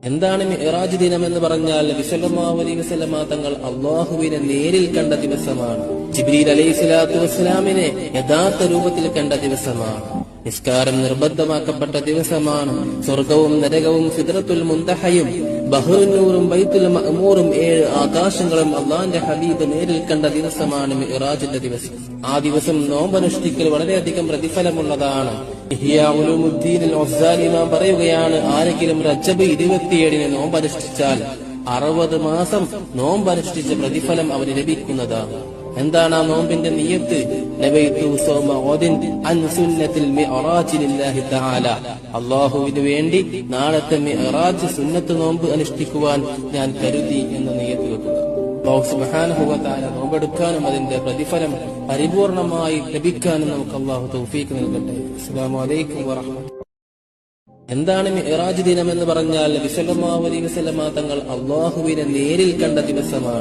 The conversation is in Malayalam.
എന്താണ് മിഅ്റാജ് ദിനം എന്ന് പറഞ്ഞാൽ നബി സല്ലല്ലാഹു അലൈഹി വസല്ലമ തങ്ങൾ അല്ലാഹുവിനെ നേരിൽ കണ്ട ദിവസമാണ്. ജിബ്രീൽ അലൈഹിസ്സലാത്തു വസ്സലാമിനെ യഥാർത്ഥ രൂപത്തിൽ കണ്ട ദിവസമാണ്. നിസ്കാരം നിർബന്ധമാക്കപ്പെട്ട ദിവസമാണ്. സ്വർഗവും നരകവും സിദ്റത്തുൽ മുൻതഹയും ബഹ്റുന്നൂറും ബൈത്തുൽ മഅ്മൂറും 7 ആകാശങ്ങളും അല്ലാഹുവിന്റെ ഹബീബ് നേരിൽ കണ്ട ദിവസമാണ് മിഅ്റാജിന്റെ ദിവസം. ആ ദിവസം നോമ്പനുഷ്ഠിക്കൽ വളരെയധികം പ്രതിഫലമുള്ളതാണ്. ഇഹ്യാ ഉലൂമുദ്ദീൻ അൽ-ഗസാലി ഇമാം പറയുകയാണ്, ആരെങ്കിലും റജബ് 27 നോമ്പനുഷ്ഠിച്ചാൽ 60 മാസം നോമ്പനുഷ്ഠിച്ച പ്രതിഫലം അവന് ലഭിക്കുന്നതാണ്. എന്താണ് ആ നോമ്പിന്റെ നിയ്യത്ത്? നബൈതു സൗമ ഗദിൻ അൻ സുന്നത്തിൽ മിഅ്റാജി ലില്ലാഹി തആല, അല്ലാഹുവിന് വേണ്ടി നാളത്തെ മിഅ്റാജ് സുന്നത്ത് നോമ്പ് അനുഷ്ഠിക്കുവാൻ ഞാൻ കരുതി എന്ന നിയ്യത്ത് വെക്കുക. അല്ലാഹു സുബ്ഹാനഹു വ തആല നോമ്പെടുക്കാനും അതിന്റെ പ്രതിഫലം പരിപൂർണമായി ലഭിക്കാനും നമുക്ക് അല്ലാഹു തൗഫീഖ് നൽകട്ടെ. അസ്സലാമു അലൈക്കും വറഹ്മത്തുള്ളാഹി. എന്താണ് മിഅ്റാജ് ദിനം എന്ന് പറഞ്ഞാൽ നബി സല്ലല്ലാഹു അലൈഹി വസല്ലമ തങ്ങൾ അല്ലാഹുവിനെ നേരിൽ കണ്ട ദിവസമാണ്.